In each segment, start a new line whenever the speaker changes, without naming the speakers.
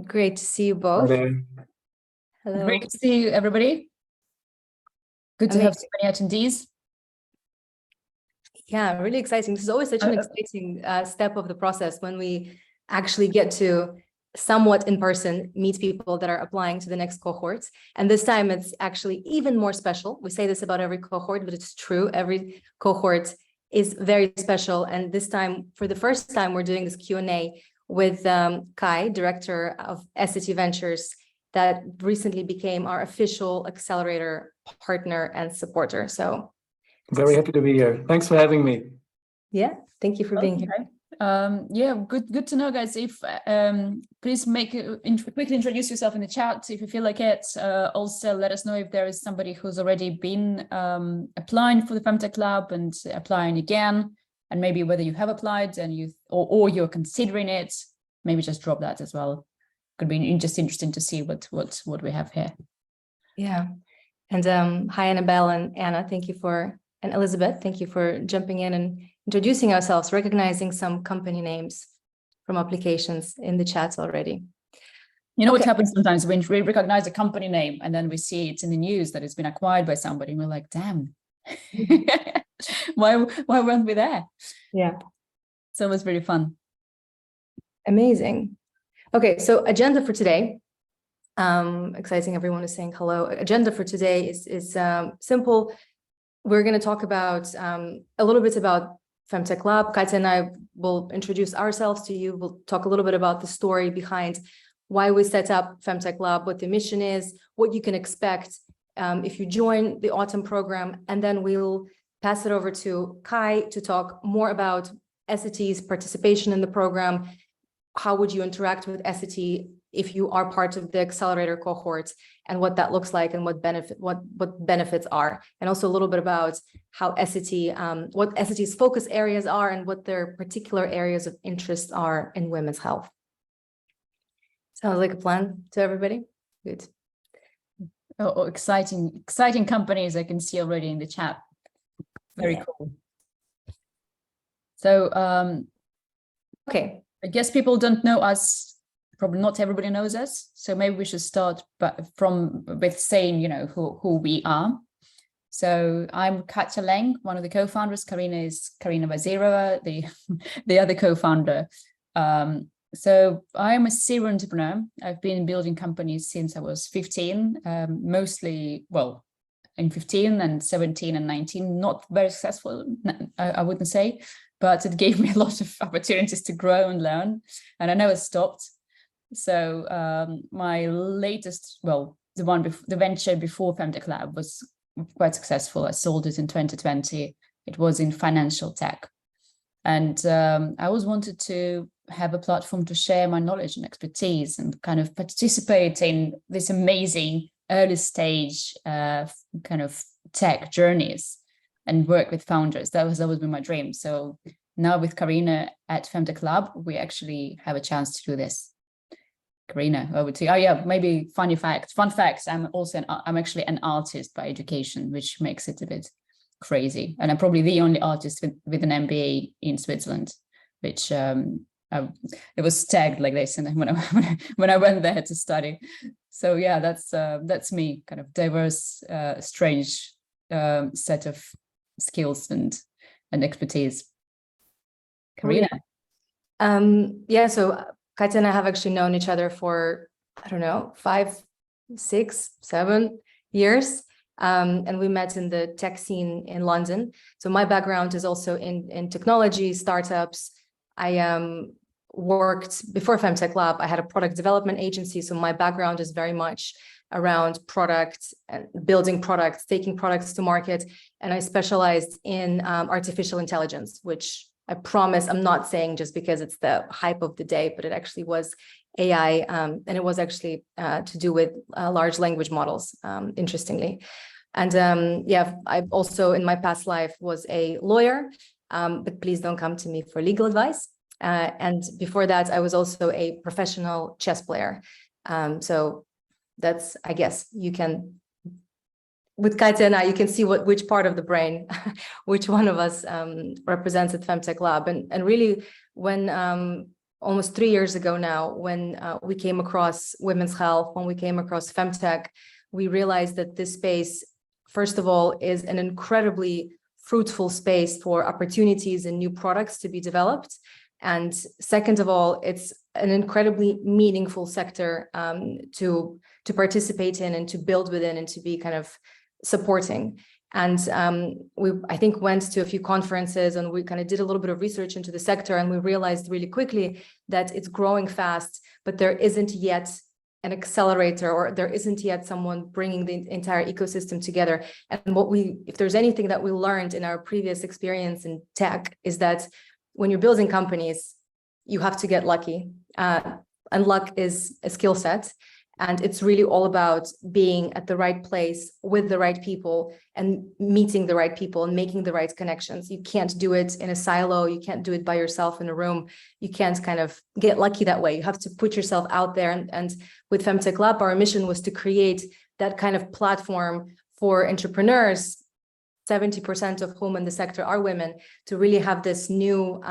Great to see you
Hi
both.
there.
Hello.
Great to see you, everybody. Good to have so many attendees.
Yeah, really exciting. This is always such an exciting step of the process when we actually get to somewhat in person meet people that are applying to the next cohorts. And this time it's actually even more special. We say this about every cohort, but it's true. Every cohort is very special. And this time, for the first time, we're doing this Q&A with Kai, director of Essity Ventures, that recently became our official accelerator partner and supporter. So
very happy to be here. Thanks for having me.
Yeah, thank you for being here.
Yeah, good to know, guys. If please quickly introduce yourself in the chat if you feel like it. Also, let us know if there is somebody who's already been applying for the FemTech Lab and applying again, and maybe whether you have applied and or you're considering it. Maybe just drop that as well. Could be just interesting to see what we have here.
Yeah, and hi Annabelle and Anna, and Elizabeth, thank you for jumping in and introducing ourselves, recognizing some company names from applications in the chats already.
You know what happens sometimes when we recognize a company name and then we see it's in the news that it's been acquired by somebody and we're like, damn, why weren't we there?
Yeah.
So it was very fun.
Amazing. Okay, so agenda for today. Exciting, everyone is saying hello. Agenda for today is simple. We're going to talk about a little bit about FemTech Lab. Katya and I will introduce ourselves to you. We'll talk a little bit about the story behind why we set up FemTech Lab, what the mission is, what you can expect if you join the Autumn program, and then we'll pass it over to Kai to talk more about Essity's participation in the program. How would you interact with Essity if you are part of the accelerator cohort, and what that looks like and what benefits are, and also a little bit about how Essity, what Essity's focus areas are and what their particular areas of interest are in women's health. Sounds like a plan to everybody? Good.
Oh, exciting companies I can see already in the chat. Very cool. So,
okay.
I guess people don't know us. Probably not everybody knows us, so maybe we should start with saying, you know, who we are. So I'm Katya Leng, one of the co-founders. Karina is Karina Vazirova, the other co-founder. So I'm a serial entrepreneur. I've been building companies since I was 15, mostly, well, in 15 and 17 and 19, not very successful, I wouldn't say, but it gave me a lot of opportunities to grow and learn, and I never stopped. So my latest, well, the venture before FemTech Lab was quite successful. I sold it in 2020. It was in financial tech. And I always wanted to have a platform to share my knowledge and expertise and kind of participate in this amazing early stage kind of tech journeys and work with founders. That has always been my dream. So now with Karina at FemTech Lab, we actually have a chance to do this. Karina, over to you. Oh yeah, maybe fun fact. I'm actually an artist by education, which makes it a bit crazy. And I'm probably the only artist with an MBA in Switzerland, which it was tagged like this, and when I went there to study. So yeah, that's me, kind of diverse, strange set of skills and expertise. Karina.
Yeah, so Katya and I have actually known each other for, I don't know, 5, 6, 7 years. And we met in the tech scene in London. So my background is also in technology, startups. I worked, before FemTech Lab, I had a product development agency. So my background is very much around product and building products, taking products to market. And I specialized in artificial intelligence, which I promise I'm not saying just because it's the hype of the day, but it actually was AI, and it was actually to do with large language models, interestingly. And yeah, I also in my past life was a lawyer, but please don't come to me for legal advice. And before that, I was also a professional chess player. So that's, I guess you can, with Katya and I, you can see which part of the brain, which one of us represents at FemTech Lab. And really, when almost 3 years ago now, when we came across women's health, when we came across FemTech, we realized that this space, first of all, is an incredibly fruitful space for opportunities and new products to be developed. And second of all, it's an incredibly meaningful sector to participate in and to build within and to be kind of supporting. And we, I think, went to a few conferences and we kind of did a little bit of research into the sector, and we realized really quickly that it's growing fast, but there isn't yet an accelerator, or there isn't yet someone bringing the entire ecosystem together. And if there's anything that we learned in our previous experience in tech, is that when you're building companies, you have to get lucky. And luck is a skill set. And it's really all about being at the right place with the right people and meeting the right people and making the right connections. You can't do it in a silo. You can't do it by yourself in a room. You can't kind of get lucky that way. You have to put yourself out there. And with FemTech Lab, our mission was to create that kind of platform for entrepreneurs, 70% of whom in the sector are women, to really have this new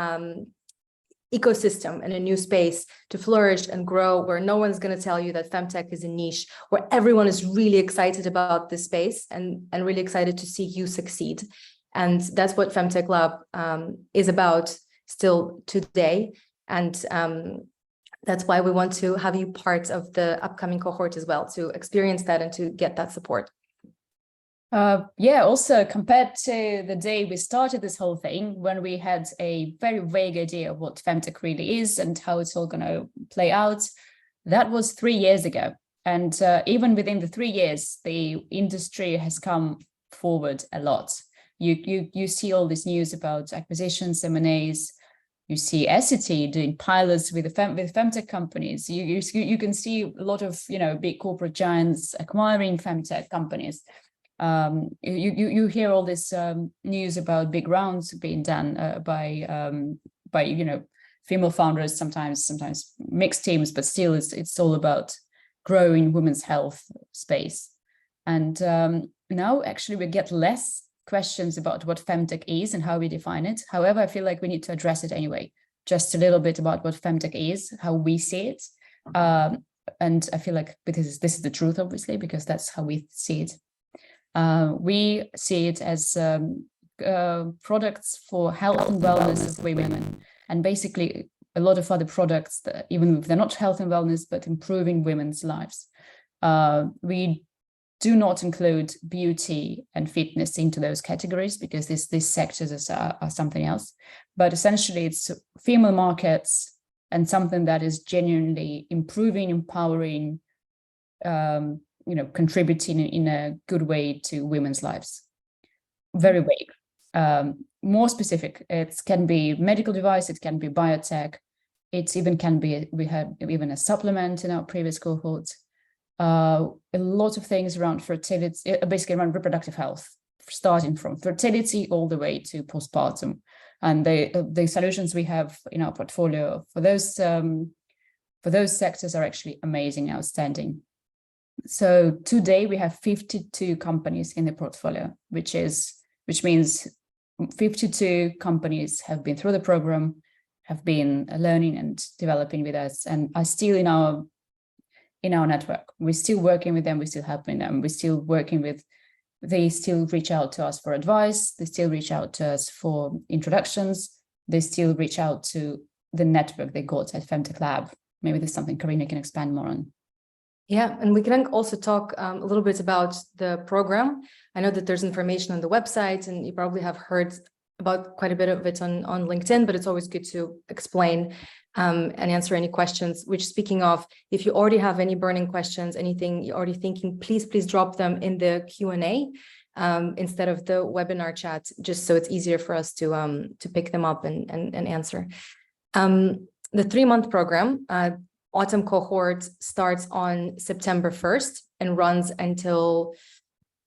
ecosystem and a new space to flourish and grow, where no one's going to tell you that femtech is a niche, where everyone is really excited about this space and really excited to see you succeed. And that's what FemTech Lab is about still today. And that's why we want to have you part of the upcoming cohort as well, to experience that and to get that support.
Yeah, also compared to the day we started this whole thing, when we had a very vague idea of what femtech really is and how it's all going to play out, that was 3 years ago. And even within the 3 years, the industry has come forward a lot. You see all this news about acquisitions, M&As. You see Essity doing pilots with femtech companies. You can see a lot of big corporate giants acquiring femtech companies. You hear all this news about big rounds being done by female founders, sometimes mixed teams, but still it's all about growing women's health space. And now actually we get less questions about what femtech is and how we define it. However, I feel like we need to address it anyway, just a little bit about what femtech is, how we see it. And I feel like this is the truth, obviously, because that's how we see it. We see it as products for health and wellness of women, and basically a lot of other products that, even if they're not health and wellness, but improving women's lives. We do not include beauty and fitness into those categories because these sectors are something else. But essentially, it's female markets and something that is genuinely improving, empowering, contributing in a good way to women's lives. Very vague. More specific, it can be medical device, it can be biotech, it even can be, we had even a supplement in our previous cohort. A lot of things around fertility, basically around reproductive health, starting from fertility all the way to postpartum. And the solutions we have in our portfolio for those sectors are actually amazing, outstanding. So today we have 52 companies in the portfolio, which means 52 companies have been through the program, have been learning and developing with us, and are still in our network. We're still working with them, we're still helping them, we're still working with, they still reach out to us for advice, they still reach out to us for introductions, they still reach out to the network they got at FemTech Lab. Maybe there's something Karina can expand more on.
Yeah, and we can also talk a little bit about the program. I know that there's information on the website, and you probably have heard about quite a bit of it on LinkedIn, but it's always good to explain and answer any questions. Which, speaking of, if you already have any burning questions, anything you're already thinking, please drop them in the Q&A instead of the webinar chat, just so it's easier for us to pick them up and answer. The 3-month program, Autumn Cohort, starts on September 1st and runs until,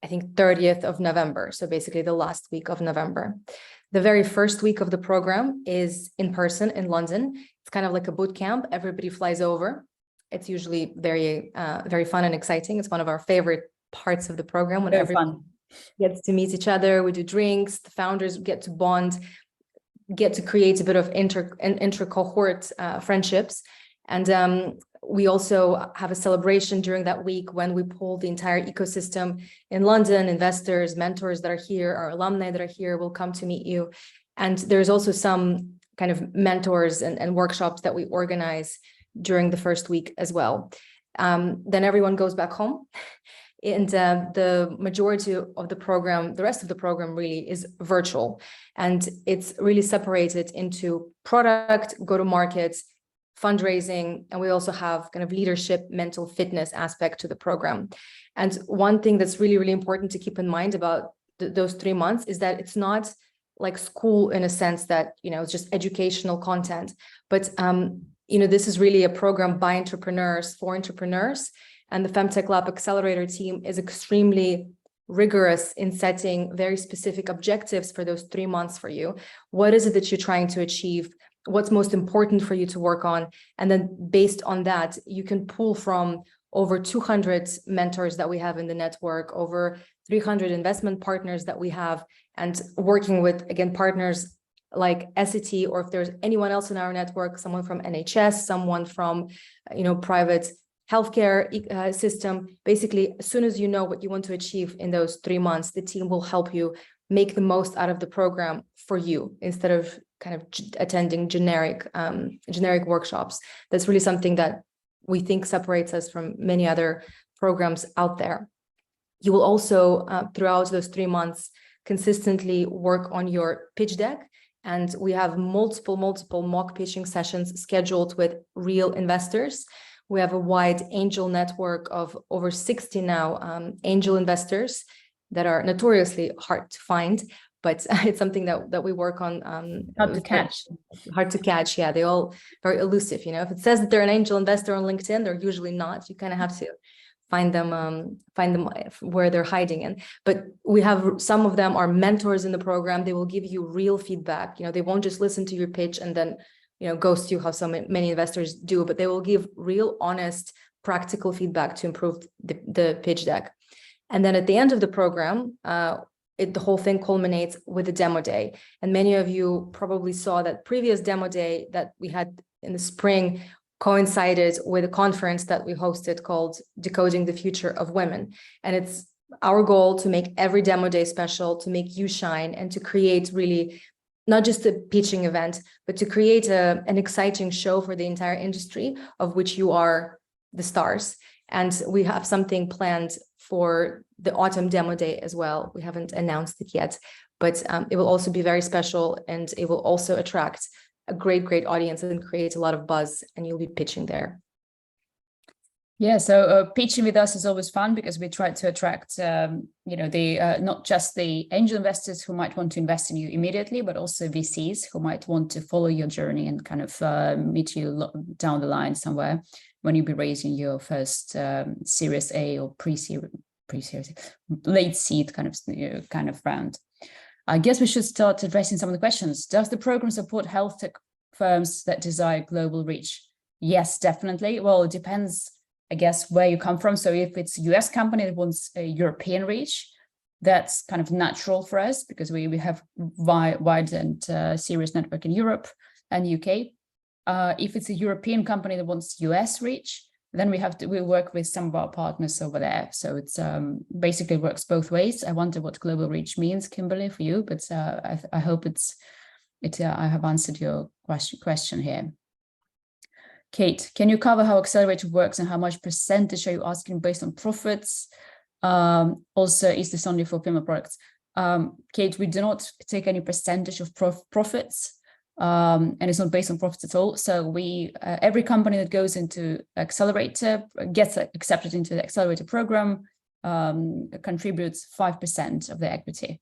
I think, 30th of November. So basically the last week of November. The very first week of the program is in person in London. It's kind of like a boot camp. Everybody flies over. It's usually very fun and exciting. It's one of our favorite parts of the program, when everyone gets to meet each other. We do drinks, the founders get to bond. get to create a bit of inter-cohort friendships. And we also have a celebration during that week when we pull the entire ecosystem in London. Investors, mentors that are here, our alumni that are here will come to meet you. And there's also some kind of mentors and workshops that we organize during the first week as well. Then everyone goes back home. And the majority of the program, the rest of the program really is virtual. And it's really separated into product, go-to-market, fundraising, and we also have kind of leadership, mental fitness aspect to the program. And one thing that's really, really important to keep in mind about those 3 months is that it's not like school in a sense that, it's just educational content, but, this is really a program by entrepreneurs for entrepreneurs. And the FemTech Lab Accelerator team is extremely rigorous in setting very specific objectives for those 3 months for you. What is it that you're trying to achieve? What's most important for you to work on? And then based on that, you can pull from over 200 mentors that we have in the network, over 300 investment partners that we have, and working with, again, partners like Essity, or if there's anyone else in our network, someone from NHS, someone from, private healthcare system. Basically, as soon as you know what you want to achieve in those 3 months, the team will help you make the most out of the program for you instead of kind of attending generic workshops. That's really something that we think separates us from many other programs out there. You will also, throughout those 3 months, consistently work on your pitch deck. And we have multiple mock pitching sessions scheduled with real investors. We have a wide angel network of over 60 now angel investors that are notoriously hard to find, but it's something that we work on.
Hard to catch.
Yeah, they all very elusive. If it says that they're an angel investor on LinkedIn, they're usually not. You kind of have to find them where they're hiding in. But we have some of them are mentors in the program. They will give you real feedback. They won't just listen to your pitch and then ghost you, how so many investors do, but they will give real, honest, practical feedback to improve the pitch deck. And then at the end of the program, the whole thing culminates with a demo day. And many of you probably saw that previous demo day that we had in the spring coincided with a conference that we hosted called Decoding the Future of Women. And it's our goal to make every demo day special, to make you shine, and to create really not just a pitching event, but to create an exciting show for the entire industry of which you are the stars. And we have something planned for the autumn demo day as well. We haven't announced it yet, but it will also be very special, and it will also attract a great audience and create a lot of buzz, and you'll be pitching there.
Yeah, so pitching with us is always fun because we try to attract, not just the angel investors who might want to invest in you immediately, but also VCs who might want to follow your journey and kind of meet you down the line somewhere when you'll be raising your first Series A or pre-series, late seed kind of round. I guess we should start addressing some of the questions. Does the program support health tech firms that desire global reach? Yes, definitely. Well, it depends, I guess, where you come from. So if it's a US company that wants a European reach, that's kind of natural for us because we have wide and serious network in Europe and UK. If it's a European company that wants US reach, then we work with some of our partners over there. So it's basically works both ways. I wonder what global reach means, Kimberly, for you, but I hope I have answered your question here. Kate, can you cover how accelerator works and how much percentage are you asking based on profits? Also, is this only for female products? Kate, we do not take any percentage of profits. And it's not based on profits at all. So every company that goes into accelerator gets accepted into the accelerator program, contributes 5% of their equity.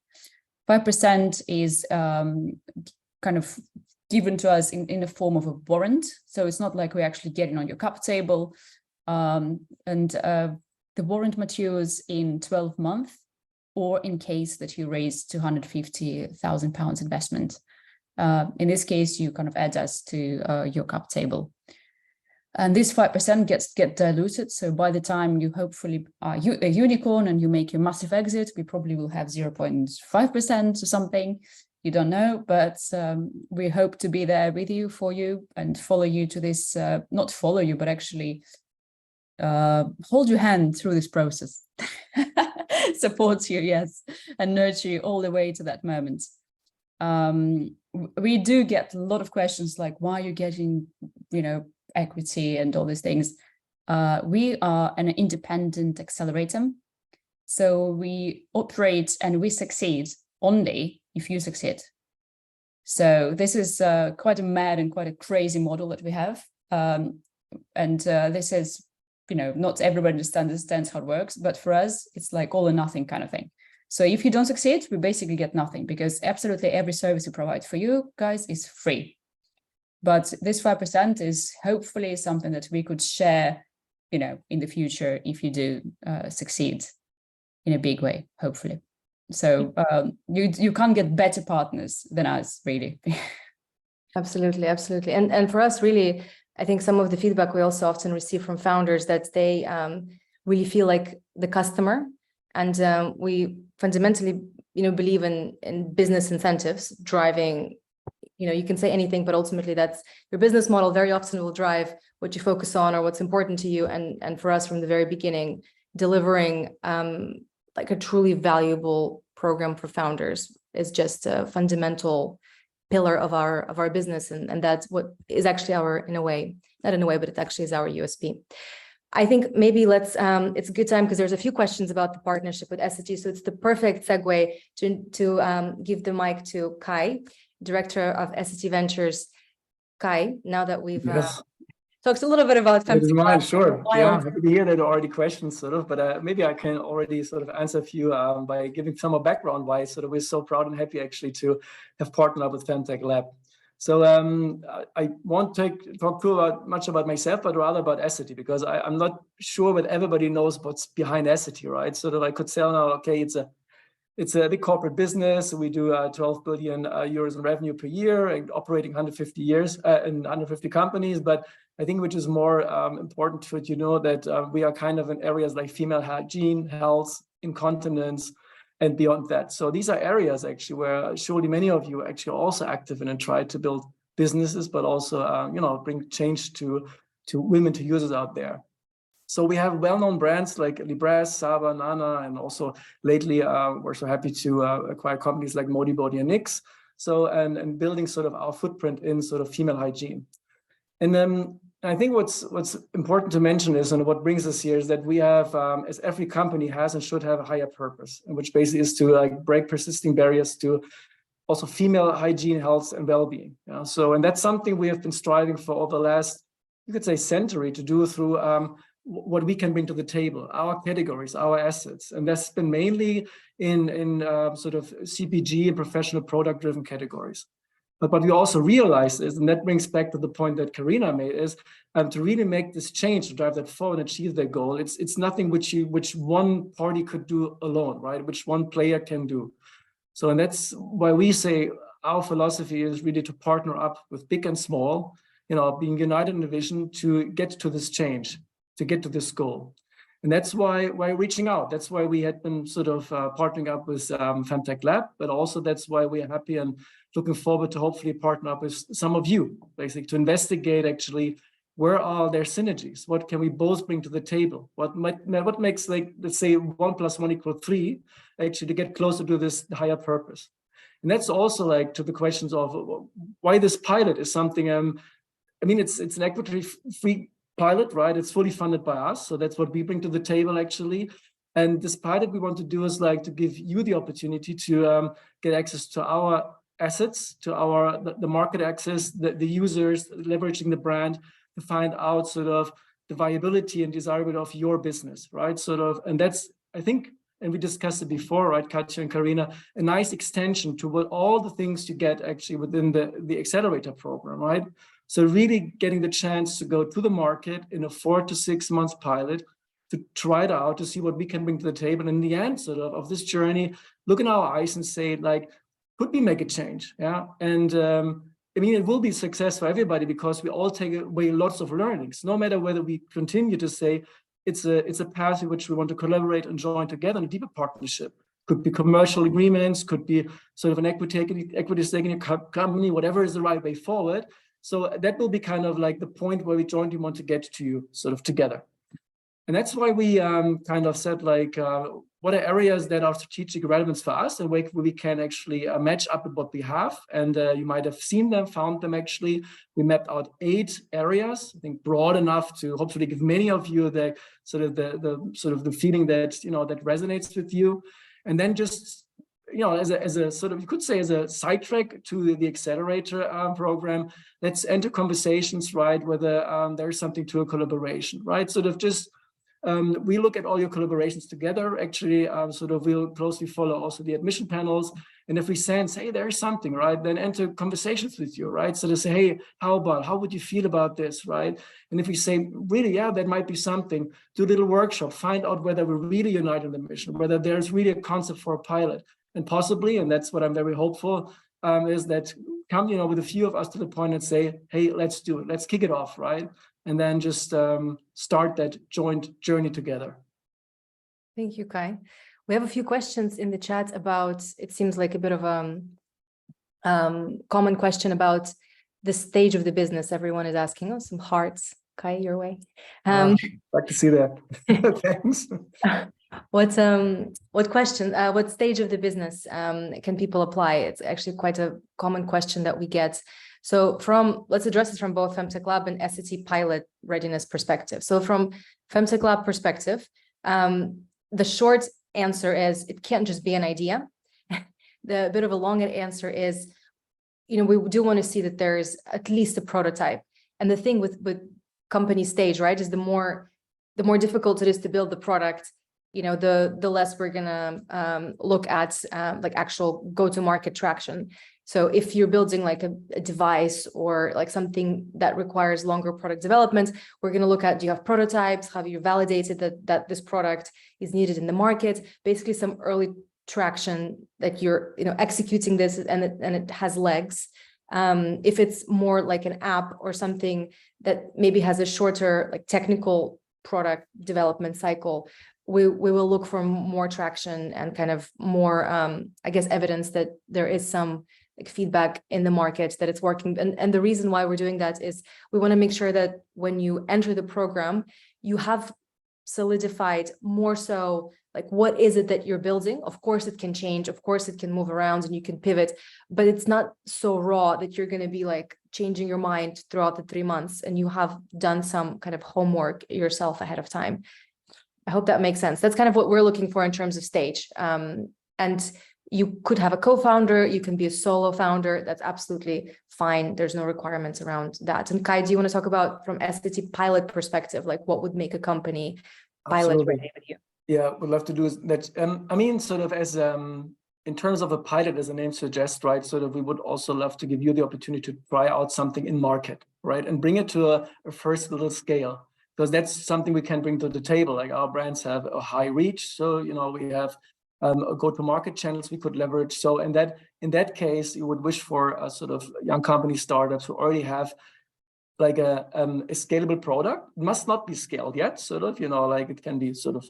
5% is kind of given to us in the form of a warrant. So it's not like we're actually getting on your cap table. The warrant matures in 12 months, or in case that you raise £250,000 investment. In this case, you kind of add us to your cap table. And this 5% get diluted. So by the time you hopefully are a unicorn and you make your massive exit, we probably will have 0.5% or something. you don't know, but we hope to be there with you, for you, and follow you to this, not follow you, but actually hold your hand through this process, support you, yes, and nurture you all the way to that moment. We do get a lot of questions like, why are you getting, equity and all these things? We are an independent accelerator. So we operate and we succeed only if you succeed. So this is quite a mad and quite a crazy model that we have. This is, not everybody understands how it works, but for us, it's like all or nothing kind of thing. So if you don't succeed, we basically get nothing, because absolutely every service we provide for you guys is free. But this 5% is hopefully something that we could share, in the future, if you do succeed in a big way, hopefully. So you can't get better partners than us, really.
Absolutely, absolutely. And for us, really, I think some of the feedback we also often receive from founders that they really feel like the customer. And we fundamentally, believe in business incentives driving, you can say anything, but ultimately that's your business model very often will drive what you focus on or what's important to you. And for us from the very beginning, delivering like a truly valuable program for founders is just a fundamental pillar of our business. And that's what is actually not in a way, but it actually is our USP. I think maybe it's a good time because there's a few questions about the partnership with Essity. So it's the perfect segue to give the mic to Kai, Director of Essity Ventures. Kai, now that we've talked a little bit about FemTech Lab,
sure. Yeah, happy to hear that there are already questions, but maybe I can already answer a few by giving some more background why we're so proud and happy actually to have partnered up with FemTech Lab. So I won't talk too much about myself, but rather about Essity, because I'm not sure that everybody knows what's behind Essity, right? So that I could say now, okay, it's a big corporate business. We do 12 billion euros in revenue per year and operating 150 years in 150 companies. But I think which is more important to it, that we are kind of in areas like female hygiene, health, incontinence, and beyond that. So these are areas actually where surely many of you actually are also active in and try to build businesses, but also, bring change to women, to users out there. So we have well-known brands like Libres, Saba, Nana, and also lately we're so happy to acquire companies like Modi Body and Nix. So and building our footprint in female hygiene. And then I think what's important to mention is, and what brings us here is that we have, as every company has and should have, a higher purpose, which basically is to break persisting barriers to also female hygiene, health, and well-being. So, and that's something we have been striving for over the last, you could say, century to do through what we can bring to the table, our categories, our assets, and that's been mainly in CPG and professional product-driven categories. But what we also realize is, and that brings back to the point that Karina made, is to really make this change, to drive that forward and achieve their goal. It's nothing which one party could do alone, right? Which one player can do. So, and that's why we say our philosophy is really to partner up with big and small, being united in a vision to get to this change, to get to this goal. And that's why reaching out. That's why we had been partnering up with FemTech Lab, but also that's why we are happy and looking forward to hopefully partner up with some of you, basically to investigate actually where are their synergies? What can we both bring to the table? What makes, let's say 1 + 1 = 3, actually to get closer to this higher purpose. And that's also to the questions of why this pilot is something, it's an equity-free pilot, right? It's fully funded by us. So that's what we bring to the table actually. And this pilot we want to do is to give you the opportunity to get access to our assets, to the market access, the users, leveraging the brand to find out the viability and desirability of your business, right? And that's, I think, and we discussed it before, right, Katja and Karina, a nice extension to what all the things you get actually within the accelerator program, right? So really getting the chance to go to the market in a 4 to 6 months pilot to try it out, to see what we can bring to the table. And in the end of this journey, look in our eyes and say, could we make a change? Yeah. And it will be a success for everybody because we all take away lots of learnings, no matter whether we continue to say it's a path in which we want to collaborate and join together in a deeper partnership. could be commercial agreements, could be sort of an equity stake in your company, whatever is the right way forward. So that will be kind of like the point where we jointly want to get to you sort of together. And that's why we kind of said, like, what are areas that are strategic relevance for us and where we can actually match up with what we have. And you might have seen them, found them actually. We mapped out 8 areas, I think broad enough to hopefully give many of you the sort of the feeling that, you know, that resonates with you. And then just, you know, as a sort of, you could say as a sidetrack to the accelerator program, let's enter conversations, right, whether there's something to a collaboration, right? Sort of just, we look at all your collaborations together, actually, sort of we'll closely follow also the admission panels. And if we sense, hey, there's something, right, then enter conversations with you, right? So to say, hey, how would you feel about this, right? And if we say, really, yeah, that might be something, do a little workshop, find out whether we really unite in the mission, whether there's really a concept for a pilot. And possibly, and that's what I'm very hopeful, is that come, you know, with a few of us to the point and say, hey, let's do it, let's kick it off, right? And then just start that joint journey together.
Thank you, Kai. We have a few questions in the chat about, it seems like a bit of a common question about the stage of the business. Everyone is asking, oh, some hearts, Kai, your way.
Like to see that. Thanks.
What question, what stage of the business can people apply? It's actually quite a common question that we get. So let's address it from both FemTech Lab and Essity pilot readiness perspective. So from FemTech Lab perspective, the short answer is it can't just be an idea. The bit of a longer answer is, you know, we do want to see that there's at least a prototype. And the thing with company stage, right, is the more difficult it is to build the product, you know, the less we're gonna look at like actual go-to-market traction. So if you're building like a device or like something that requires longer product development, we're going to look at, do you have prototypes? Have you validated that this product is needed in the market? Basically some early traction that you're, you know, executing this and it has legs. If it's more like an app or something that maybe has a shorter like technical product development cycle, we will look for more traction and kind of more, I guess, evidence that there is some like feedback in the market that it's working. And the reason why we're doing that is we want to make sure that when you enter the program, you have solidified more so like what is it that you're building. Of course it can change, of course it can move around and you can pivot, but it's not so raw that you're going to be like changing your mind throughout the 3 months, and you have done some kind of homework yourself ahead of time. I hope that makes sense. That's kind of what we're looking for in terms of stage. And you could have a co-founder, you can be a solo founder, that's absolutely fine. There's no requirements around that. And Kai, do you want to talk about from Essity pilot perspective, like what would make a company pilot ready with you?
Yeah, would love to do that. I mean, sort of as in terms of a pilot, as the name suggests, right? Sort of we would also love to give you the opportunity to try out something in market, right? And bring it to a first little scale, because that's something we can bring to the table. Like our brands have a high reach. So, you know, we have go-to-market channels we could leverage. So in that case, you would wish for a sort of young company startups who already have like a scalable product. It must not be scaled yet, sort of, you know, like it can be sort of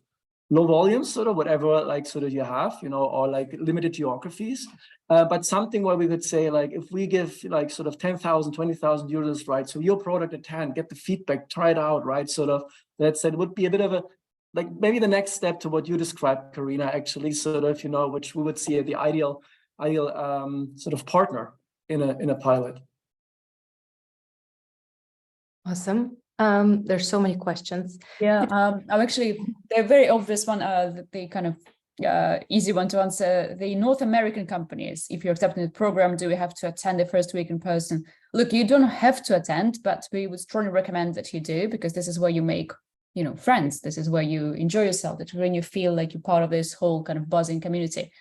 low volumes, sort of whatever, like sort of you have, you know, or like limited geographies. But something where we could say, like, if we give like sort of 10,000, 20,000 euros, right? So your product at hand, get the feedback, try it out, right? Sort of that said would be a bit of a, like maybe the next step to what you described, Karina, actually, sort of, you know, which we would see as the ideal sort of partner in a pilot.
Awesome. There's so many questions.
Yeah, I'm actually, they're very obvious one, the kind of easy one to answer. The North American companies, if you're accepting the program, do we have to attend the first week in person? Look, you don't have to attend, but we would strongly recommend that you do, because this is where you make, you know, friends. This is where you enjoy yourself. That's when you feel like you're part of this whole kind of buzzing community.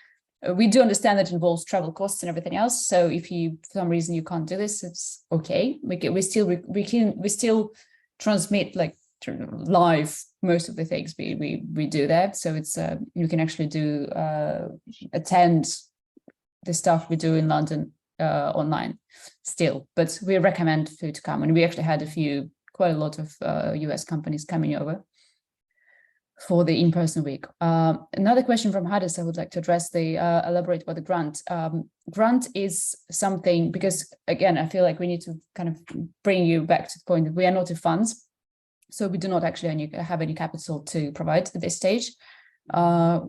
We do understand that it involves travel costs and everything else. So if you, for some reason, you can't do this, it's okay. We still transmit like live most of the things we do that. So it's you can actually do attend the stuff we do in London online still, but we recommend for you to come. And we actually had quite a lot of US companies coming over. for the in-person week. Another question from Hades I would like to address, the elaborate about the grant. Grant is something, because again, I feel like we need to kind of bring you back to the point that we are not a fund, so we do not actually have any capital to provide at this stage,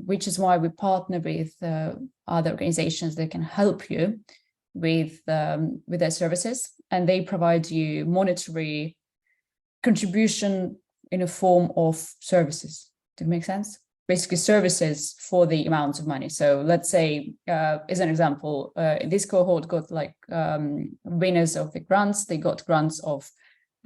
which is why we partner with other organizations that can help you with their services, and they provide you monetary contribution in a form of services. Does it make sense? Basically services for the amounts of money. So let's say, as an example, this cohort got like winners of the grants. They got grants of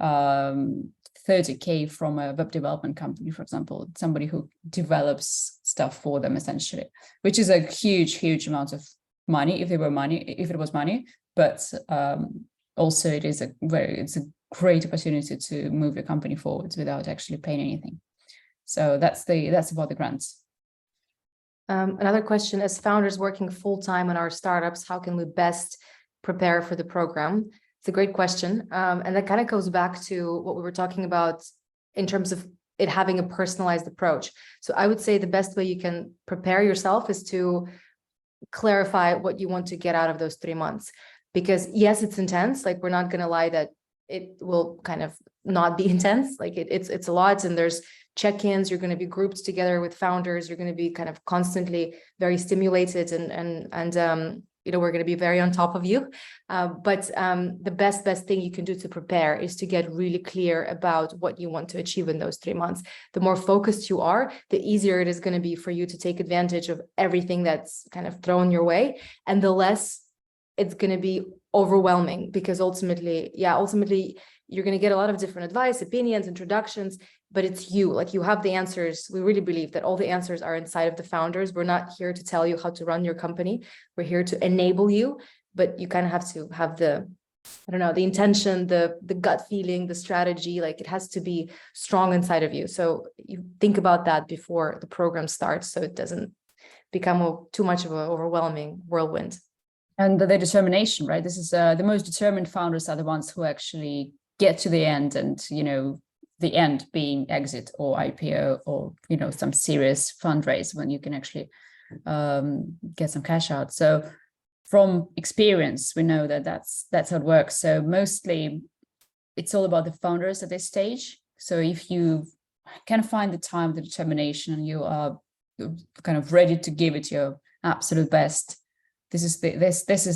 30K from a web development company, for example, somebody who develops stuff for them essentially, which is a huge amount of money if it was money, but also it's a great opportunity to move your company forwards without actually paying anything. So that's about the grants.
Another question: as founders working full-time on our startups, how can we best prepare for the program? It's a great question. And that kind of goes back to what we were talking about in terms of it having a personalized approach. So I would say the best way you can prepare yourself is to clarify what you want to get out of those 3 months. Because yes, it's intense. Like, we're not going to lie that it will kind of not be intense. Like it's a lot, and there's check-ins. You're going to be grouped together with founders. You're going to be kind of constantly very stimulated, and we're going to be very on top of you. But the best thing you can do to prepare is to get really clear about what you want to achieve in those 3 months. The more focused you are, the easier it is going to be for you to take advantage of everything that's kind of thrown your way, and the less it's going to be overwhelming, because ultimately you're going to get a lot of different advice, opinions, introductions, but it's you. Like, you have the answers. We really believe that all the answers are inside of the founders. We're not here to tell you how to run your company. We're here to enable you, but you kind of have to have the intention, the gut feeling, the strategy. Like, it has to be strong inside of you. So you think about that before the program starts, so it doesn't become too much of an overwhelming whirlwind.
And the determination, right? This is the most determined founders are the ones who actually get to the end, and the end being exit or IPO or some serious fundraise when you can actually get some cash out. So from experience, we know that that's how it works. So mostly it's all about the founders at this stage. So if you can find the time, the determination, and you are kind of ready to give it your absolute best, this is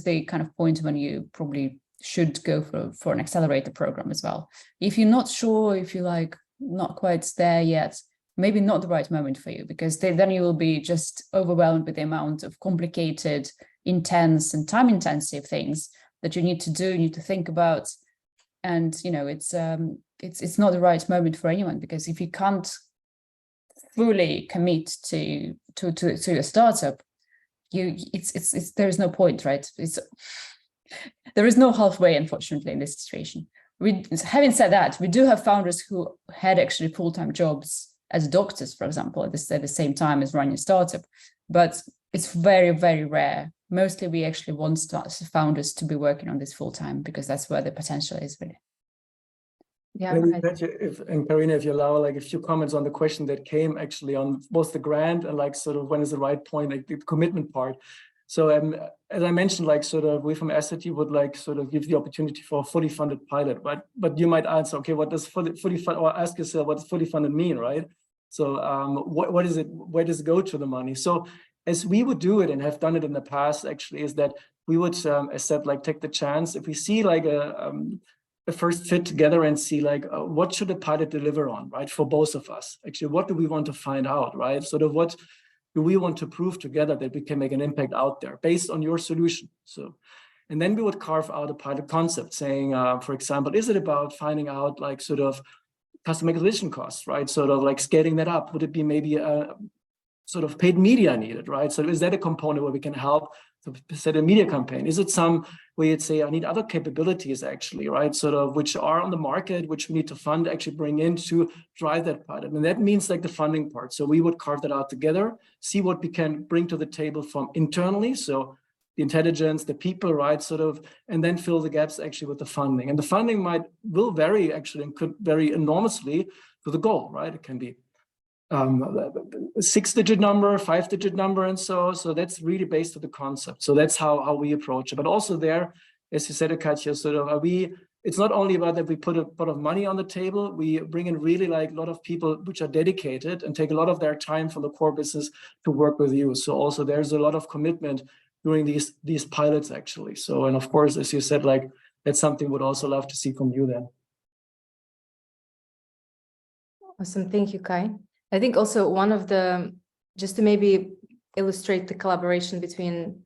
the kind of point when you probably should go for an accelerator program as well. If you're not sure, if you're like not quite there yet, maybe not the right moment for you, because then you will be just overwhelmed with the amount of complicated, intense and time-intensive things that you need to do, you need to think about. And it's not the right moment for anyone, because if you can't fully commit to a startup, there is no point, right? There is no halfway, unfortunately, in this situation. Having said that, we do have founders who had actually full-time jobs as doctors, for example, at the same time as running a startup, but it's very, very rare. Mostly we actually want founders to be working on this full-time, because that's where the potential is, really.
Yeah.
And Karina, if you allow, like, a few comments on the question that came actually on both the grant and like sort of when is the right point, like the commitment part. So as I mentioned, like sort of we from Essity would like sort of give the opportunity for a fully funded pilot, right? But you might answer, okay, what does fully fund, or ask yourself, what does fully funded mean, right? So what is it? Where does it go to the money? So as we would do it and have done it in the past, actually, is that we would, as said, like take the chance if we see like a first fit together and see like what should the pilot deliver on, right? For both of us, actually, what do we want to find out, right? Sort of what do we want to prove together that we can make an impact out there based on your solution? So, and then we would carve out a pilot concept saying, for example, is it about finding out like sort of customer acquisition costs, right? Sort of like scaling that up. Would it be maybe a sort of paid media needed, right? So is that a component where we can help to set a media campaign? Is it some where you'd say, I need other capabilities actually, right? Sort of which are on the market, which we need to fund, actually bring in to drive that pilot. And that means like the funding part. So we would carve that out together, see what we can bring to the table from internally. So the intelligence, the people, right? Sort of, and then fill the gaps actually with the funding. And the funding will vary actually and could vary enormously to the goal, right? It can be 6-digit number, 5-digit number, and so that's really based on the concept. So that's how we approach it. But also there, as you said, Katja, sort of it's not only about that we put a pot of money on the table, we bring in really like a lot of people which are dedicated and take a lot of their time from the core business to work with you. So also there's a lot of commitment during these pilots actually. So, and of course, as you said, like that's something we'd also love to see from you then.
Awesome, thank you, Kai. I think also one of the, just to maybe illustrate the collaboration between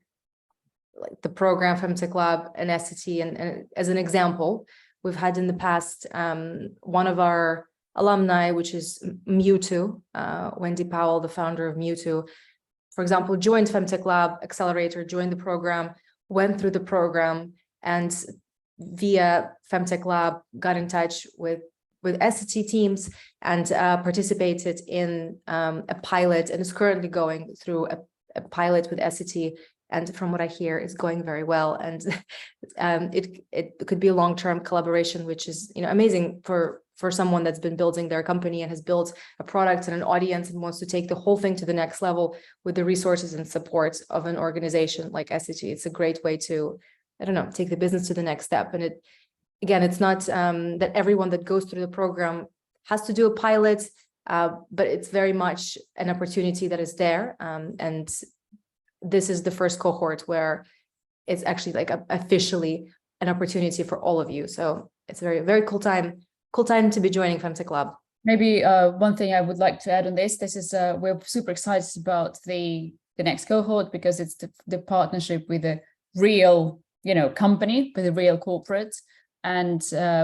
like the program FemTech Lab and Essity, and as an example, we've had in the past one of our alumni, which is Mewtwo, Wendy Powell, the founder of Mewtwo, for example, joined FemTech Lab Accelerator, joined the program, went through the program, and via FemTech Lab got in touch with Essity teams and participated in a pilot, and is currently going through a pilot with Essity. And from what I hear, is going very well. And it could be a long-term collaboration, which is, you know, amazing for someone that's been building their company and has built a product and an audience and wants to take the whole thing to the next level with the resources and support of an organization like Essity. It's a great way to, I don't know, take the business to the next step. And again, it's not that everyone that goes through the program has to do a pilot, but it's very much an opportunity that is there. And this is the first cohort where it's actually like officially an opportunity for all of you. So it's a very, very cool time to be joining FemTech Lab.
Maybe one thing I would like to add on this is we're super excited about the next cohort, because it's the partnership with a real, you know, company, with a real corporate. And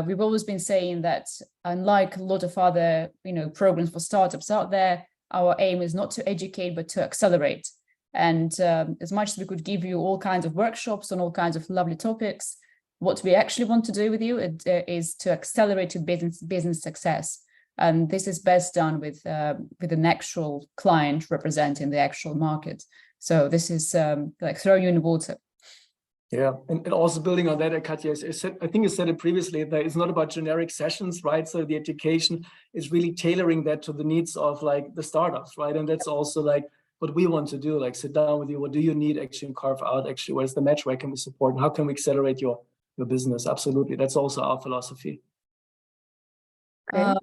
we've always been saying that, unlike a lot of other, you know, programs for startups out there, our aim is not to educate, but to accelerate. And as much as we could give you all kinds of workshops on all kinds of lovely topics, what we actually want to do with you is to accelerate your business success. And this is best done with an actual client representing the actual market. So this is like throwing you in the water.
Yeah, and also building on that, Katja, I think you said it previously, that it's not about generic sessions, right? So the education is really tailoring that to the needs of like the startups, right? And that's also like what we want to do, like sit down with you. What do you need actually, and carve out actually where's the match, where can we support, and how can we accelerate your business? Absolutely, that's also our philosophy.
Okay.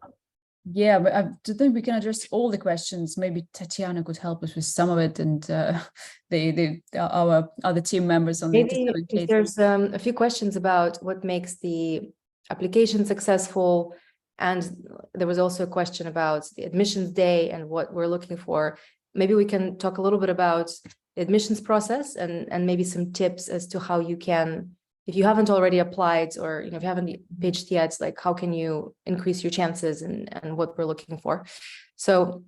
Yeah, but I don't think we can address all the questions. Maybe Tatiana could help us with some of it, and our other team members on
maybe if there's a few questions about what makes the application successful, and there was also a question about the admissions day and what we're looking for. Maybe we can talk a little bit about the admissions process and maybe some tips as to how you can, if you haven't already applied, or if you haven't pitched yet, like how can you increase your chances and what we're looking for. So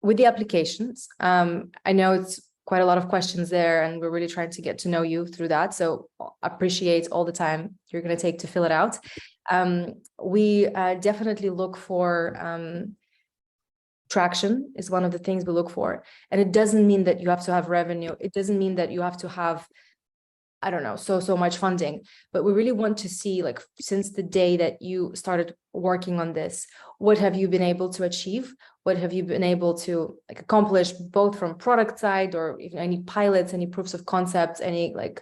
with the applications, I know it's quite a lot of questions there, and we're really trying to get to know you through that. So appreciate all the time you're going to take to fill it out. We definitely look for traction is one of the things we look for. And it doesn't mean that you have to have revenue. It doesn't mean that you have to have, I don't know, so much funding, but we really want to see, like, since the day that you started working on this, what have you been able to achieve? What have you been able to like accomplish, both from product side, or even any pilots, any proofs of concepts, any like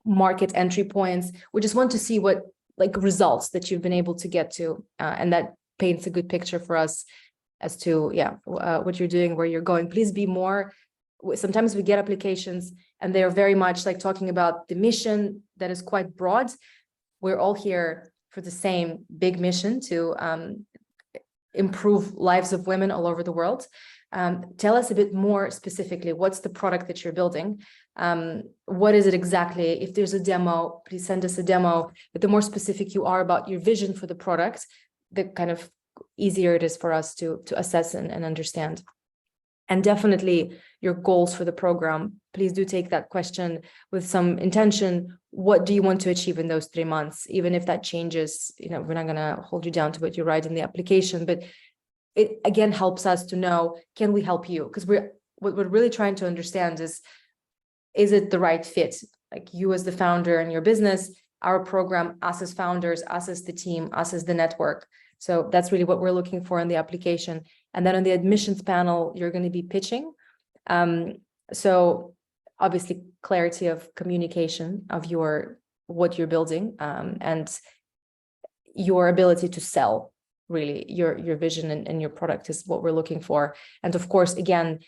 market entry points? We just want to see what like results that you've been able to get to. And that paints a good picture for us as to, what you're doing, where you're going. Please be more. Sometimes we get applications and they're very much like talking about the mission that is quite broad. We're all here for the same big mission to improve lives of women all over the world. Tell us a bit more specifically, what's the product that you're building? What is it exactly? If there's a demo, please send us a demo. But the more specific you are about your vision for the product, the kind of easier it is for us to assess and understand. And definitely your goals for the program. Please do take that question with some intention. What do you want to achieve in those 3 months? Even if that changes, we're not going to hold you down to what you write in the application, but it again helps us to know, can we help you? Because what we're really trying to understand is it the right fit? Like you as the founder and your business, our program, us as founders, us as the team, us as the network. So that's really what we're looking for in the application. And then on the admissions panel, you're going to be pitching. So obviously clarity of communication of what you're building, and your ability to sell really your vision and your product is what we're looking for. And of course, again,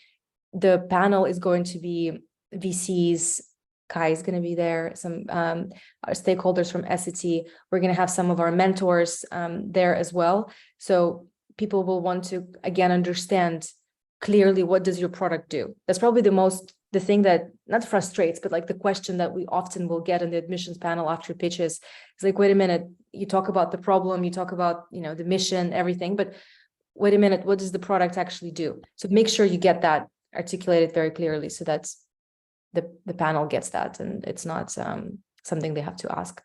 the panel is going to be VCs. Kai is going to be there, some our stakeholders from Essity. We're going to have some of our mentors there as well. So people will want to, again, understand clearly, what does your product do? That's probably the thing that not frustrates, but like the question that we often will get in the admissions panel after pitches. It's like, wait a minute, you talk about the problem, you talk about, the mission, everything, but wait a minute, what does the product actually do? So make sure you get that articulated very clearly, so that the panel gets that, and it's not something they have to ask.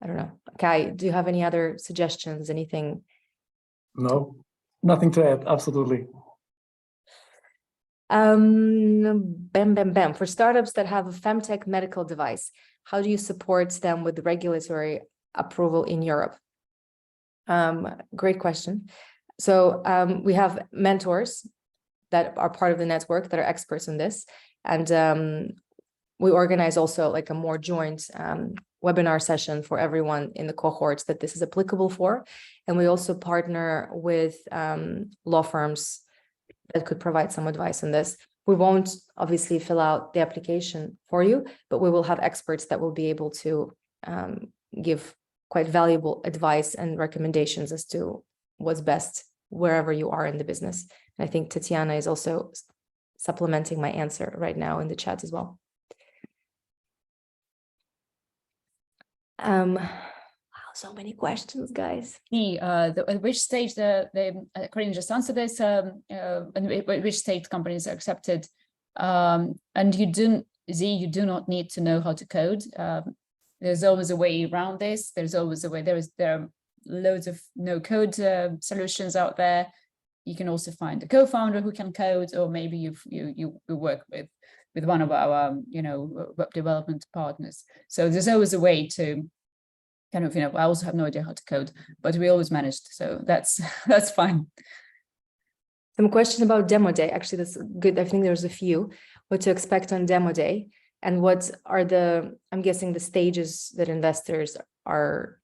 I don't know. Kai, do you have any other suggestions? Anything?
No, nothing to add. Absolutely.
Bam. For startups that have a FemTech medical device, how do you support them with regulatory approval in Europe? Great question. So we have mentors that are part of the network that are experts in this. And we organize also like a more joint webinar session for everyone in the cohorts that this is applicable for. And we also partner with law firms that could provide some advice on this. We won't obviously fill out the application for you, but we will have experts that will be able to give quite valuable advice and recommendations as to what's best wherever you are in the business. And I think Tatiana is also supplementing my answer right now in the chat as well. Wow, so many questions, guys.
At which stage Corinne just answered this, and at which stage companies are accepted, and you do not need to know how to code. There's always a way around this. There's always a way. There are loads of no-code solutions out there. You can also find a co-founder who can code, or maybe you work with one of our web development partners. So there's always a way to kind of I also have no idea how to code, but we always managed. So that's fine.
Some question about demo day. Actually, that's good. I think there's a few. What to expect on demo day, and what are I'm guessing the stages that investors are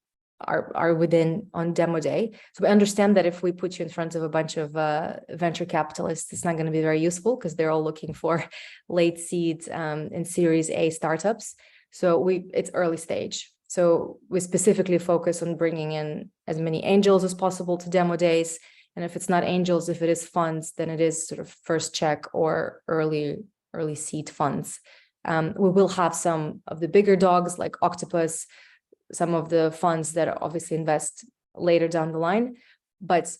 within on demo day. So we understand that if we put you in front of a bunch of venture capitalists, it's not going to be very useful because they're all looking for late seed and Series A startups. So it's early stage. So we specifically focus on bringing in as many angels as possible to demo days. And if it's not angels, if it is funds, then it is sort of first check or early seed funds. We will have some of the bigger dogs like Octopus, some of the funds that obviously invest later down the line, but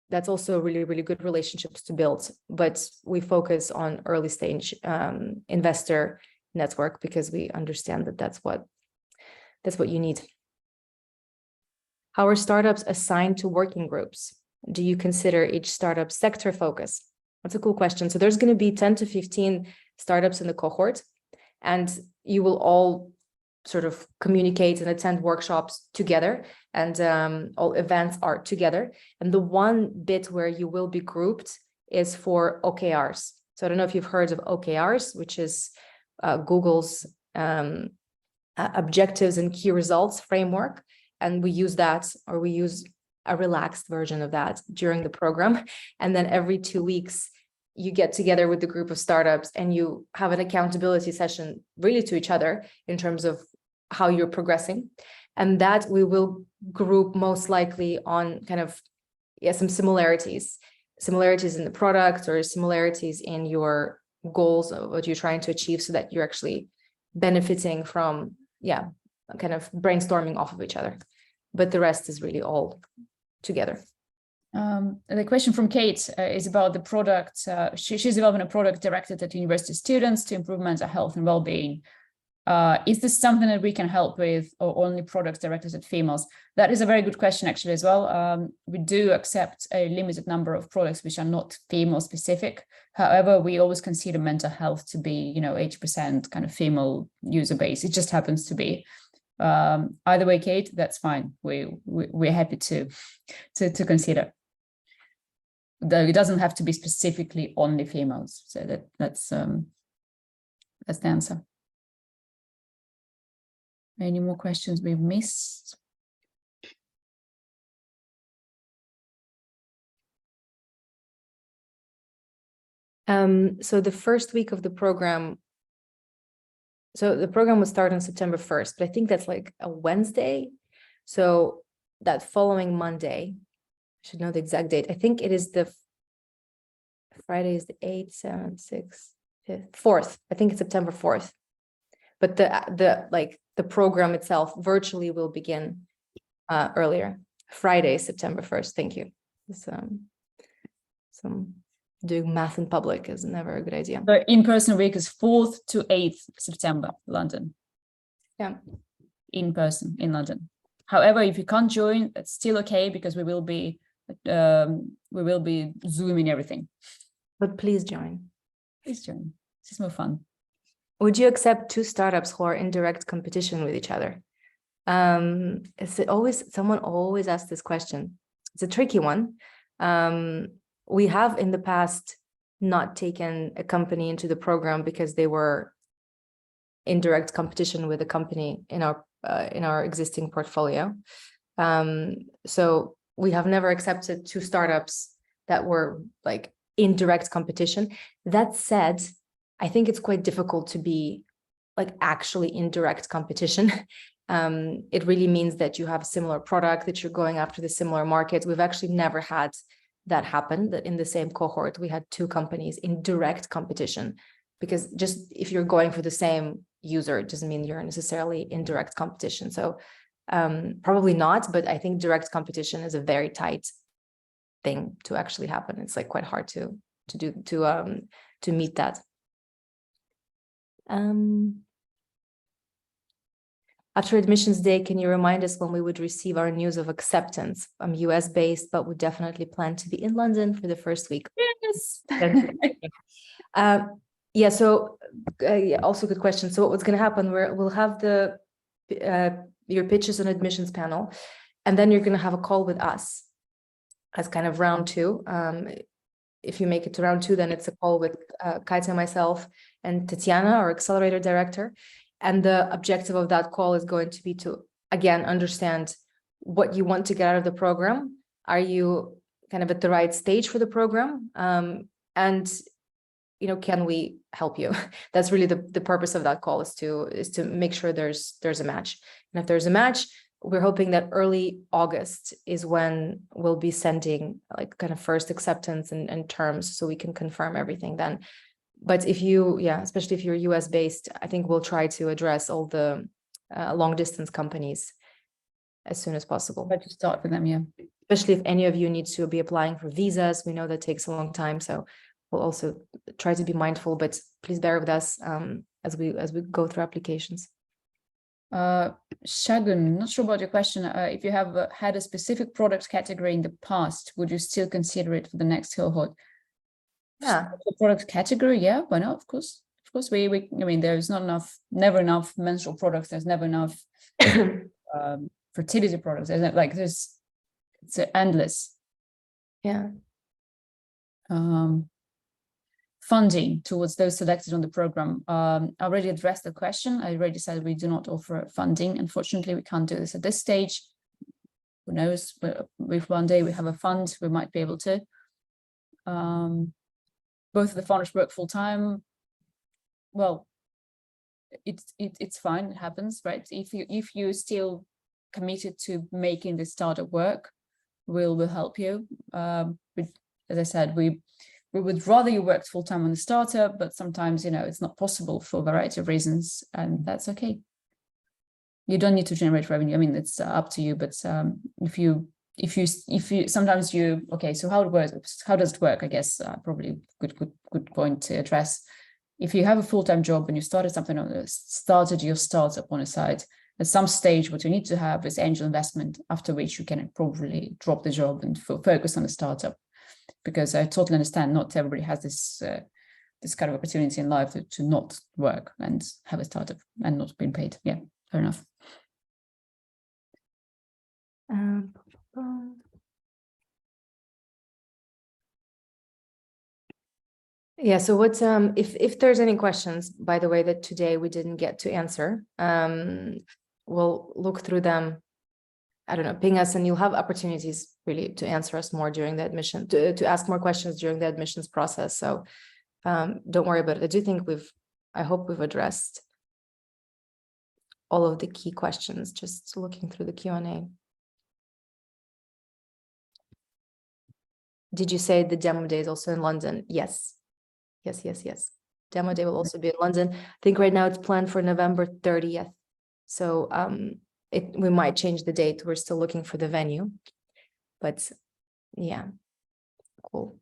that's also really, really good relationships to build. But we focus on early stage investor network because we understand that that's what you need. How are startups assigned to working groups? Do you consider each startup sector focus? That's a cool question. So there's going to be 10 to 15 startups in the cohort, and you will all sort of communicate and attend workshops together, and all events are together. And the one bit where you will be grouped is for OKRs. So I don't know if you've heard of OKRs, which is Google's objectives and key results framework. And we use that, or we use a relaxed version of that during the program. And then every 2 weeks, you get together with the group of startups and you have an accountability session really to each other in terms of how you're progressing. And that we will group most likely on kind of some similarities in the product or similarities in your goals of what you're trying to achieve, so that you're actually benefiting from kind of brainstorming off of each other. But the rest is really all together.
The question from Kate is about the product. She's developing a product directed at university students to improve mental health and well-being. Is this something that we can help with, or only products directed at females? That is a very good question, actually, as well. We do accept a limited number of products which are not female specific. However, we always consider mental health to be, 80% kind of female user base. It just happens to be. Either way, Kate, that's fine. We're happy to consider. though it doesn't have to be specifically only females. So that's the answer. Any more questions we've missed?
So the first week of the program, so the program will start on September 1st, but I think that's like a Wednesday. So that following Monday, I should know the exact date. I think it is the Friday is the 8th, 7th, 6th, 5th, 4th. I think it's September 4th. But the program itself virtually will begin earlier. Friday, September 1st. Thank you. Some doing math in public is never a good idea.
The in-person week is 4th to 8th September, London.
Yeah.
In person in London. However, if you can't join, that's still okay because we will be Zooming everything.
But please join.
Please join. It's more fun.
Would you accept 2 startups who are in direct competition with each other? Someone always asks this question. It's a tricky one. We have in the past not taken a company into the program because they were in direct competition with a company in our existing portfolio. So we have never accepted 2 startups that were like in direct competition. That said, I think it's quite difficult to be like actually in direct competition. It really means that you have a similar product, that you're going after the similar market. We've actually never had that happen, that in the same cohort, we had 2 companies in direct competition, because just if you're going for the same user, it doesn't mean you're necessarily in direct competition. So probably not, but I think direct competition is a very tight thing to actually happen. It's like quite hard to meet that. After admissions day, can you remind us when we would receive our news of acceptance? I'm US based, but would definitely plan to be in London for the first week.
Yes.
Yeah, so also good question. So what's going to happen, we'll have your pitches and admissions panel, and then you're going to have a call with us as kind of round 2. If you make it to round 2, then it's a call with Katya, myself, and Tatiana, our accelerator director. And the objective of that call is going to be to, again, understand what you want to get out of the program. Are you kind of at the right stage for the program? And, you know, can we help you? That's really the purpose of that call, is to make sure there's a match. And if there's a match, we're hoping that early August is when we'll be sending like kind of first acceptance and terms, so we can confirm everything then. But if you, especially if you're US based, I think we'll try to address all the long distance companies as soon as possible.
But to start with them, yeah.
Especially if any of you need to be applying for visas, we know that takes a long time. So we'll also try to be mindful, but please bear with us as we go through applications.
Shagun, not sure about your question. If you have had a specific product category in the past, would you still consider it for the next cohort?
Yeah.
Product category, yeah, why not? Of course, I mean, there's never enough menstrual products. There's never enough fertility products. It's endless.
Yeah.
Funding towards those selected on the program. I already addressed the question. I already said we do not offer funding. Unfortunately, we can't do this at this stage. Who knows? If one day we have a fund, we might be able to. Both of the founders work full time. Well, it's fine. It happens, right? If you're still committed to making the startup work, we'll help you. As I said, we would rather you worked full time on the startup, but sometimes, you know, it's not possible for a variety of reasons, and that's okay. You don't need to generate revenue. I mean, it's up to you. But if you sometimes you, okay, so how does it work? I guess probably good point to address. If you have a full-time job and you started your startup on a side, at some stage what you need to have is angel investment, after which you can probably drop the job and focus on the startup. Because I totally understand not everybody has this kind of opportunity in life to not work and have a startup and not being paid. Yeah, fair enough.
Yeah, so what if there's any questions, by the way, that today we didn't get to answer, we'll look through them. I don't know, ping us, and you'll have opportunities really to answer us more during the admission, to ask more questions during the admissions process. So don't worry about it. I hope we've addressed all of the key questions, just looking through the Q&A. Did you say the demo day is also in London? Yes. Yes. Demo day will also be in London. I think right now it's planned for November 30th. So we might change the date. We're still looking for the venue, but yeah, cool.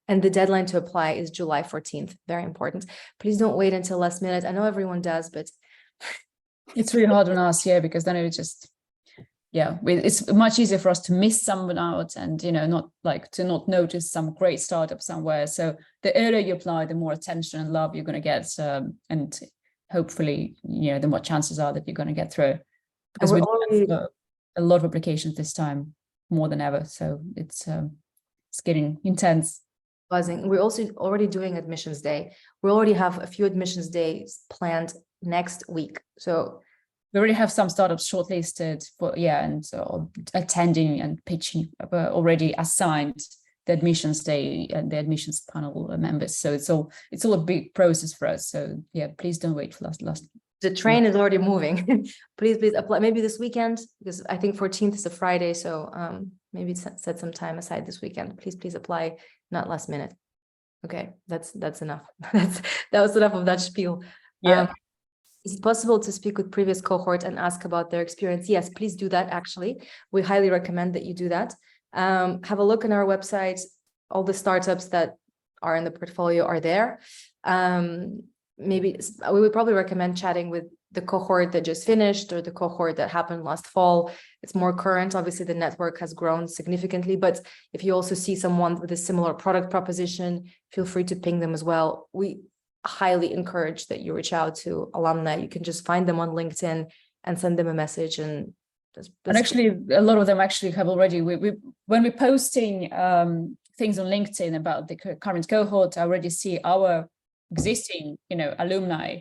And the deadline to apply is July 14th. Very important. Please don't wait until last minute. I know everyone does, but
it's really hard on us, yeah, because then it just, yeah, it's much easier for us to miss someone out and, you know, not notice some great startup somewhere. So the earlier you apply, the more attention and love you're going to get. And hopefully, you know, the more chances are that you're going to get through. Because we have a lot of applications this time, more than ever. So it's getting intense.
Buzzing. We're also already doing admissions day. We already have a few admissions days planned next week. So
we already have some startups shortlisted for, yeah, and so attending and pitching, already assigned the admissions day and the admissions panel members. So it's all a big process for us. So yeah, please don't wait for last.
The train is already moving. Please apply maybe this weekend, because I think 14th is a Friday. So maybe set some time aside this weekend. Please apply, not last minute. Okay, that's enough. that was enough of that spiel.
Yeah.
Is it possible to speak with previous cohort and ask about their experience? Yes, please do that. Actually, we highly recommend that you do that. Have a look on our website. All the startups that are in the portfolio are there. Maybe we would probably recommend chatting with the cohort that just finished or the cohort that happened last fall. It's more current. Obviously, the network has grown significantly, but if you also see someone with a similar product proposition, feel free to ping them as well. We highly encourage that you reach out to alumni. You can just find them on LinkedIn and send them a message. And
actually, a lot of them actually have already, when we're posting things on LinkedIn about the current cohort, I already see our existing, you know, alumni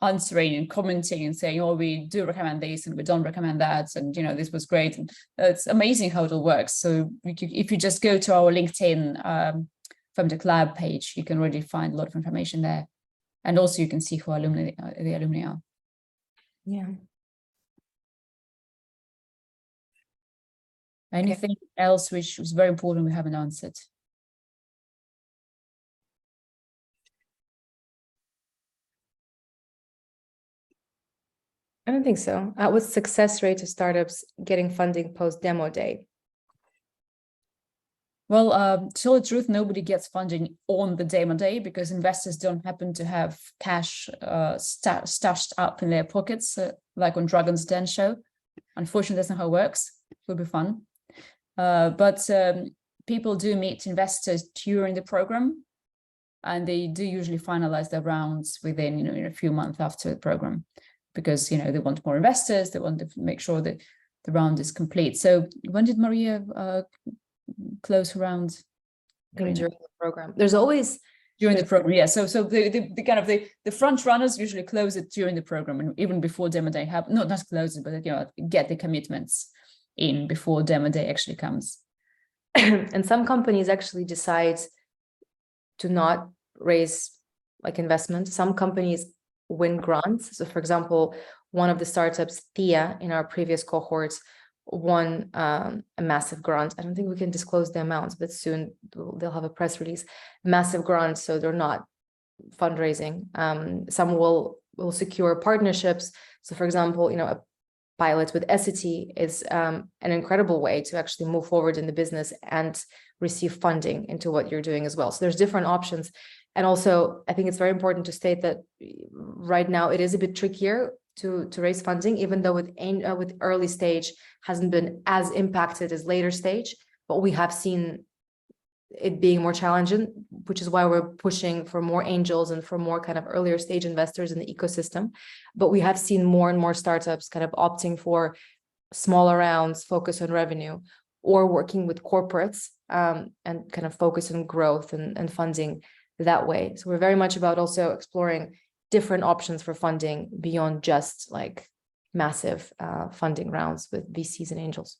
answering and commenting and saying, oh, we do recommend this and we don't recommend that, and you know, this was great. And it's amazing how it all works. So if you just go to our LinkedIn FemTech Lab page, you can already find a lot of information there, and also you can see who the alumni are.
Yeah.
Anything else which was very important we haven't answered?
I don't think so. What's success rate of startups getting funding post demo day?
Well, to tell the truth, nobody gets funding on the demo day because investors don't happen to have cash stashed up in their pockets, like on Dragon's Den show. Unfortunately, that's not how it works. It will be fun. But people do meet investors during the program, and they do usually finalize their rounds within, you know, in a few months after the program, because, you know, they want more investors. They want to make sure that the round is complete. So when did Maria close her round?
During the program. There's always
during the program, yeah. So the kind of the front runners usually close it during the program, and even before demo day happen. Not close it, but, you know, get the commitments in before demo day actually comes.
And some companies actually decide to not raise like investment. Some companies win grants. So for example, one of the startups, Thea, in our previous cohorts, won a massive grant. I don't think we can disclose the amounts, but soon they'll have a press release. Massive grant, so they're not fundraising. Some will secure partnerships. So for example, you know, a pilot with Essity is an incredible way to actually move forward in the business and receive funding into what you're doing as well. So there's different options. And also, I think it's very important to state that right now it is a bit trickier to raise funding, even though with early stage hasn't been as impacted as later stage, but we have seen it being more challenging, which is why we're pushing for more angels and for more kind of earlier stage investors in the ecosystem. But we have seen more and more startups kind of opting for smaller rounds, focus on revenue, or working with corporates and kind of focus on growth and funding that way. So we're very much about also exploring different options for funding beyond just like massive funding rounds with VCs and angels.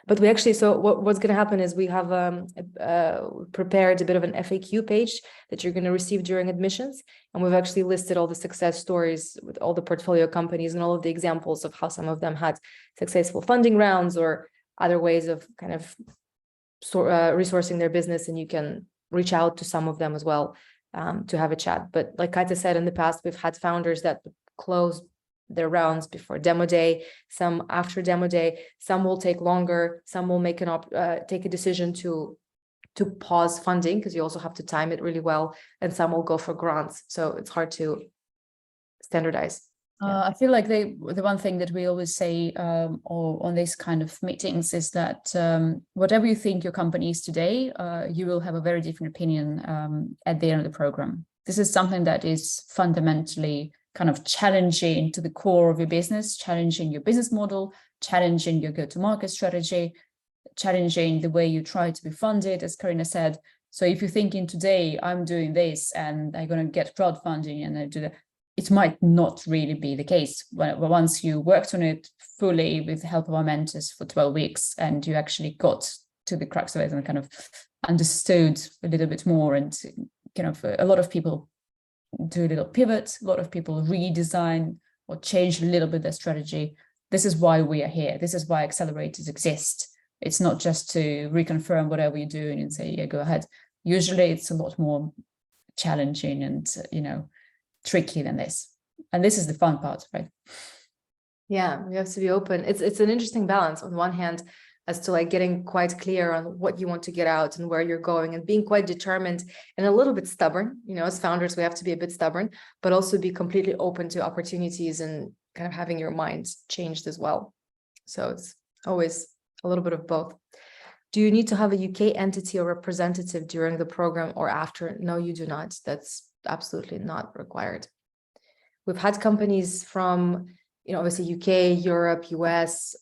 But we actually, so what's going to happen is we have prepared a bit of an FAQ page that you're going to receive during admissions. And we've actually listed all the success stories with all the portfolio companies and all of the examples of how some of them had successful funding rounds or other ways of kind of resourcing their business. And you can reach out to some of them as well to have a chat. But like Katja said, in the past, we've had founders that closed their rounds before demo day, some after demo day, some will take longer, some will make take a decision to pause funding because you also have to time it really well, and some will go for grants. So it's hard to standardize.
I feel like the one thing that we always say or on these kind of meetings is that whatever you think your company is today, you will have a very different opinion at the end of the program. This is something that is fundamentally kind of challenging to the core of your business, challenging your business model, challenging your go-to-market strategy, challenging the way you try to be funded, as Karina said. So if you're thinking today, I'm doing this and I'm going to get crowdfunding and I do that, it might not really be the case. Once you worked on it fully with the help of our mentors for 12 weeks and you actually got to the crux of it and kind of understood a little bit more, and kind of a lot of people do a little pivot, a lot of people redesign or change a little bit their strategy. This is why we are here. This is why accelerators exist. It's not just to reconfirm whatever you're doing and say, yeah, go ahead. Usually it's a lot more challenging and, tricky than this. And this is the fun part, right?
Yeah, we have to be open. It's an interesting balance on one hand, as to like getting quite clear on what you want to get out and where you're going, and being quite determined and a little bit stubborn. As founders, we have to be a bit stubborn, but also be completely open to opportunities and kind of having your mind changed as well. So it's always a little bit of both. Do you need to have a UK entity or representative during the program or after? No, you do not. That's absolutely not required. We've had companies from, obviously UK, Europe, US,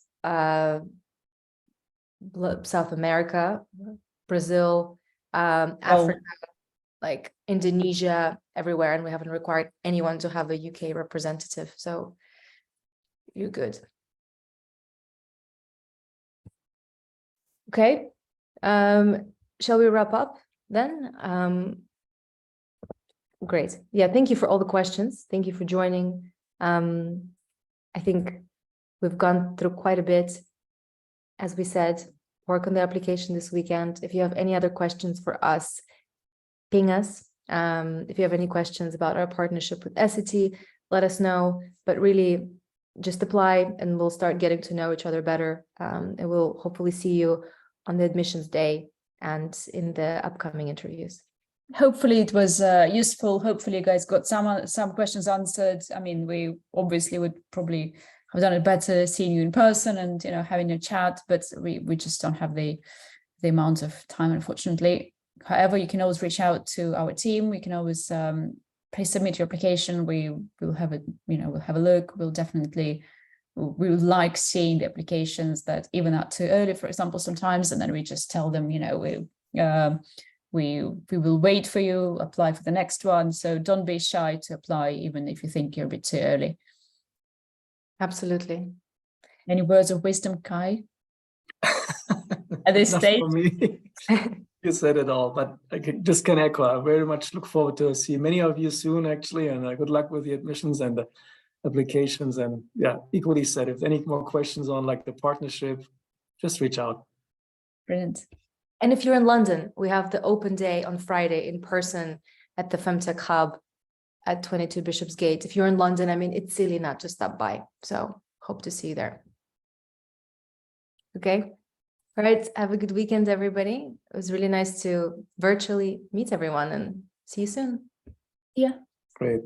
South America, Brazil, Africa, like Indonesia, everywhere, and we haven't required anyone to have a UK representative. So you're good. Okay. Shall we wrap up then? Great. Yeah, thank you for all the questions. Thank you for joining. I think we've gone through quite a bit. As we said, work on the application this weekend. If you have any other questions for us, ping us. If you have any questions about our partnership with Essity, let us know. But really, just apply and we'll start getting to know each other better. And we'll hopefully see you on the admissions day and in the upcoming interviews.
Hopefully it was useful. Hopefully you guys got some questions answered. I mean, we obviously would probably have done it better seeing you in person and having a chat, but we just don't have the amount of time, unfortunately. However, you can always reach out to our team. We can always please submit your application. We will have a we'll have a look. We would like seeing the applications that even are too early, for example, sometimes, and then we just tell them we will wait for you, apply for the next one. So don't be shy to apply, even if you think you're a bit too early.
Absolutely.
Any words of wisdom, Kai? At this stage?
For me. You said it all, but I just can echo. I very much look forward to see many of you soon, actually, and good luck with the admissions and the applications. And yeah, equally said, if any more questions on like the partnership, just reach out.
Brilliant.
And if you're in London, we have the open day on Friday in person at the FemTech Hub at 22 Bishopsgate. If you're in London, I mean, it's silly not to stop by. So hope to see you there. Okay. All right. Have a good weekend, everybody. It was really nice to virtually meet everyone and see you soon.
Yeah.
Great.